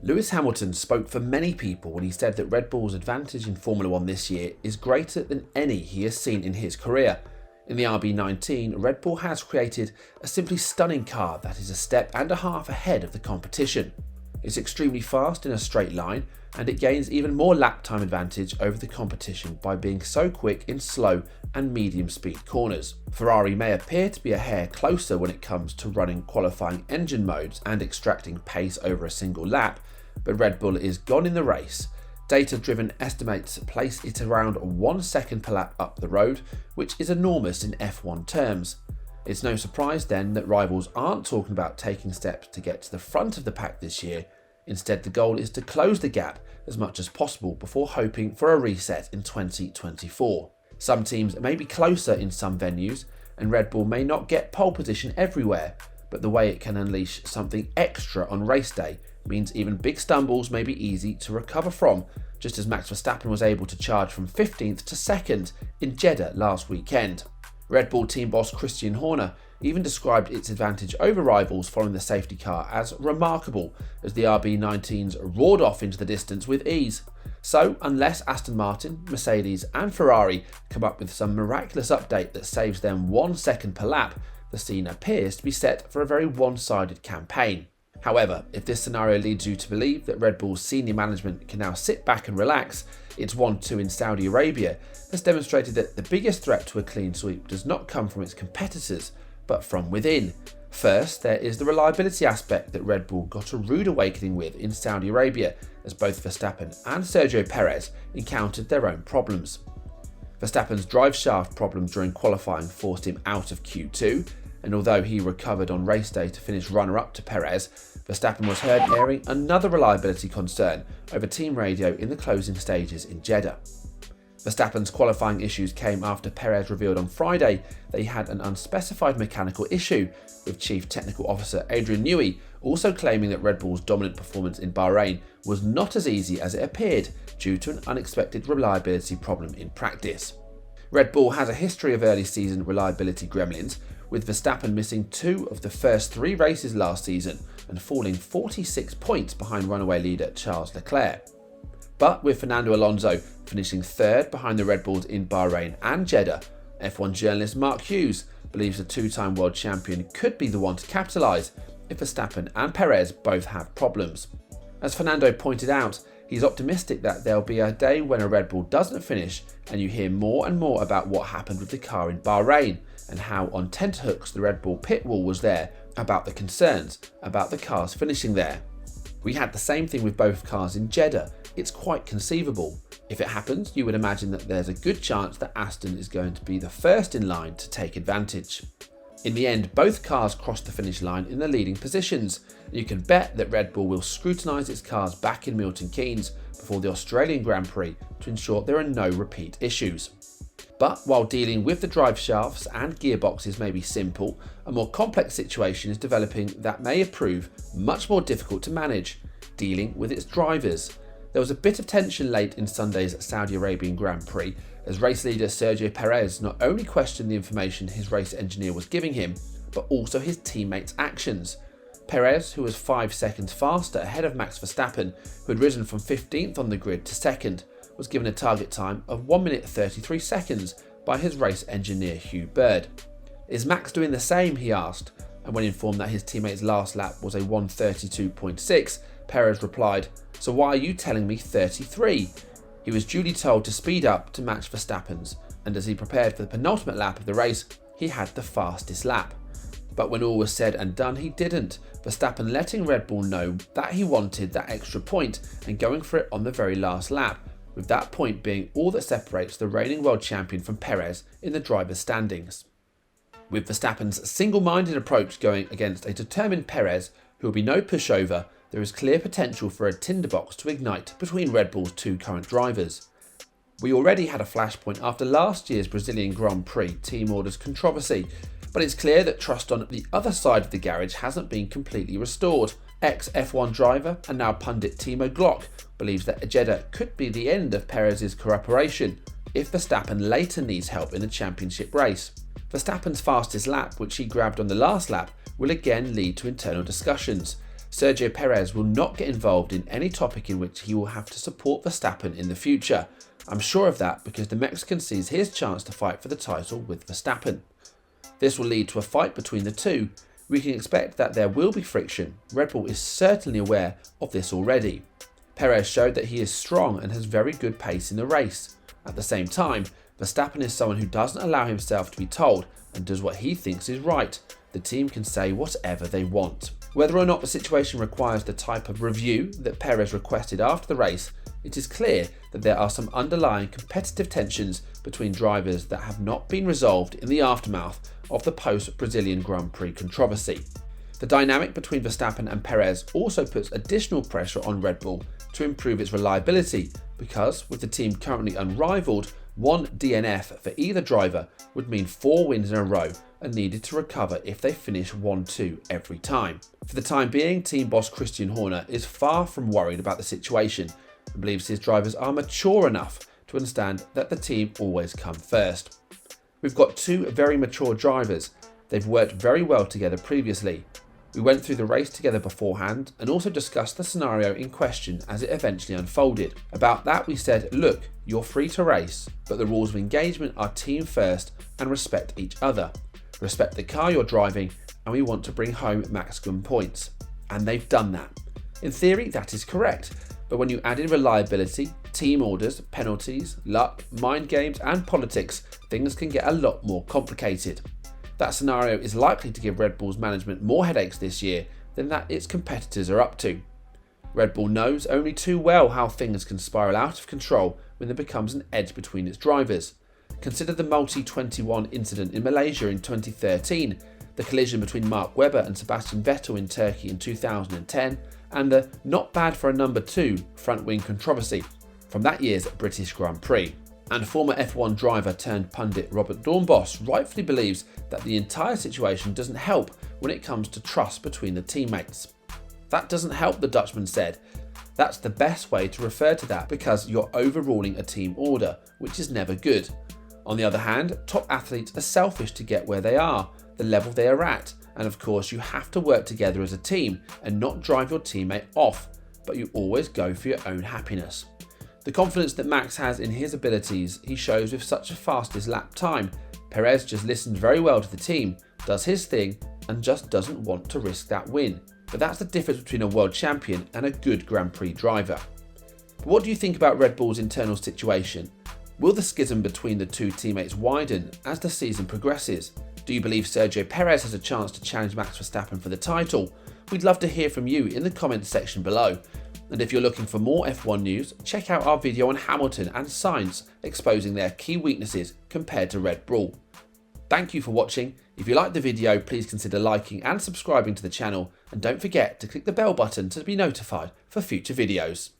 Lewis Hamilton spoke for many people when he said that Red Bull's advantage in Formula 1 this year is greater than any he has seen in his career. In the RB19, Red Bull has created a simply stunning car that is a step and a half ahead of the competition. It's extremely fast in a straight line, and it gains even more lap time advantage over the competition by being so quick in slow and medium speed corners. Ferrari may appear to be a hair closer when it comes to running qualifying engine modes and extracting pace over a single lap, but Red Bull is gone in the race. Data-driven estimates place it around 1 second per lap up the road, which is enormous in F1 terms. It's no surprise then that rivals aren't talking about taking steps to get to the front of the pack this year. Instead, the goal is to close the gap as much as possible before hoping for a reset in 2024. Some teams may be closer in some venues, and Red Bull may not get pole position everywhere, but the way it can unleash something extra on race day means even big stumbles may be easy to recover from, just as Max Verstappen was able to charge from 15th to 2nd in Jeddah last weekend. Red Bull team boss Christian Horner even described its advantage over rivals following the safety car as remarkable, as the RB19s roared off into the distance with ease. So, unless Aston Martin, Mercedes and Ferrari come up with some miraculous update that saves them 1 second per lap, the scene appears to be set for a very one-sided campaign. However, if this scenario leads you to believe that Red Bull's senior management can now sit back and relax, its 1-2 in Saudi Arabia has demonstrated that the biggest threat to a clean sweep does not come from its competitors, but from within. First, there is the reliability aspect that Red Bull got a rude awakening with in Saudi Arabia, as both Verstappen and Sergio Perez encountered their own problems. Verstappen's drive shaft problem during qualifying forced him out of Q2, and although he recovered on race day to finish runner-up to Perez, Verstappen was heard airing another reliability concern over team radio in the closing stages in Jeddah. Verstappen's qualifying issues came after Perez revealed on Friday that he had an unspecified mechanical issue, with Chief Technical Officer Adrian Newey also claiming that Red Bull's dominant performance in Bahrain was not as easy as it appeared due to an unexpected reliability problem in practice. Red Bull has a history of early season reliability gremlins, with Verstappen missing 2 of the first 3 races last season and falling 46 points behind runaway leader Charles Leclerc. But with Fernando Alonso finishing 3rd behind the Red Bulls in Bahrain and Jeddah, F1 journalist Mark Hughes believes the 2-time world champion could be the one to capitalise if Verstappen and Perez both have problems. As Fernando pointed out, he's optimistic that there'll be a day when a Red Bull doesn't finish and you hear more and more about what happened with the car in Bahrain and how on tenterhooks the Red Bull pit wall was there about the concerns about the cars finishing there. We had the same thing with both cars in Jeddah. It's quite conceivable. If it happens, you would imagine that there's a good chance that Aston is going to be the first in line to take advantage. In the end, both cars crossed the finish line in the leading positions, and you can bet that Red Bull will scrutinise its cars back in Milton Keynes before the Australian Grand Prix to ensure there are no repeat issues. But while dealing with the drive shafts and gearboxes may be simple, a more complex situation is developing that may prove much more difficult to manage, dealing with its drivers. There was a bit of tension late in Sunday's Saudi Arabian Grand Prix as race leader Sergio Perez not only questioned the information his race engineer was giving him, but also his teammates' actions. Perez, who was 5 seconds faster ahead of Max Verstappen, who had risen from 15th on the grid to 2nd, was given a target time of 1 minute 33 seconds by his race engineer Hugh Bird. "Is Max doing the same?" he asked, and when informed that his teammate's last lap was a 1:32.6, Perez replied, "So why are you telling me 33? He was duly told to speed up to match Verstappen's, and as he prepared for the penultimate lap of the race, he had the fastest lap. But when all was said and done, he didn't, Verstappen letting Red Bull know that he wanted that extra point and going for it on the very last lap, with that point being all that separates the reigning world champion from Perez in the drivers' standings." With Verstappen's single-minded approach going against a determined Perez, who will be no pushover, there is clear potential for a tinderbox to ignite between Red Bull's 2 current drivers. We already had a flashpoint after last year's Brazilian Grand Prix team orders controversy, but it's clear that trust on the other side of the garage hasn't been completely restored. Ex-F1 driver and now pundit Timo Glock believes that Jeddah could be the end of Perez's cooperation if Verstappen later needs help in the championship race. Verstappen's fastest lap, which he grabbed on the last lap, will again lead to internal discussions. Sergio Perez will not get involved in any topic in which he will have to support Verstappen in the future. I'm sure of that because the Mexican sees his chance to fight for the title with Verstappen. This will lead to a fight between the two. We can expect that there will be friction. Red Bull is certainly aware of this already. Perez showed that he is strong and has very good pace in the race. At the same time, Verstappen is someone who doesn't allow himself to be told and does what he thinks is right. The team can say whatever they want. Whether or not the situation requires the type of review that Perez requested after the race, it is clear that there are some underlying competitive tensions between drivers that have not been resolved in the aftermath of the post-Brazilian Grand Prix controversy. The dynamic between Verstappen and Perez also puts additional pressure on Red Bull to improve its reliability because, with the team currently unrivaled, one DNF for either driver would mean 4 wins in a row and needed to recover if they finish 1-2 every time. For the time being, team boss Christian Horner is far from worried about the situation and believes his drivers are mature enough to understand that the team always come first. We've got 2 very mature drivers. They've worked very well together previously. We went through the race together beforehand and also discussed the scenario in question as it eventually unfolded. About that we said, look, you're free to race, but the rules of engagement are team first and respect each other. Respect the car you're driving and we want to bring home maximum points. And they've done that. In theory, that is correct. But when you add in reliability, team orders, penalties, luck, mind games and politics, things can get a lot more complicated. That scenario is likely to give Red Bull's management more headaches this year than that its competitors are up to. Red Bull knows only too well how things can spiral out of control when there becomes an edge between its drivers. Consider the Multi-21 incident in Malaysia in 2013, the collision between Mark Webber and Sebastian Vettel in Turkey in 2010, and the not bad for a number 2 front wing controversy from that year's British Grand Prix. And former F1 driver turned pundit Robert Dornbos rightfully believes that the entire situation doesn't help when it comes to trust between the teammates. That doesn't help, the Dutchman said. That's the best way to refer to that because you're overruling a team order, which is never good. On the other hand, top athletes are selfish to get where they are, the level they are at, and of course you have to work together as a team and not drive your teammate off, but you always go for your own happiness. The confidence that Max has in his abilities he shows with such a fastest lap time. Perez just listens very well to the team, does his thing and just doesn't want to risk that win. But that's the difference between a world champion and a good Grand Prix driver. But what do you think about Red Bull's internal situation? Will the schism between the two teammates widen as the season progresses? Do you believe Sergio Perez has a chance to challenge Max Verstappen for the title? We'd love to hear from you in the comments section below. And if you're looking for more F1 news, check out our video on Hamilton and Sainz exposing their key weaknesses compared to Red Bull. Thank you for watching. If you liked the video, please consider liking and subscribing to the channel, and don't forget to click the bell button to be notified for future videos.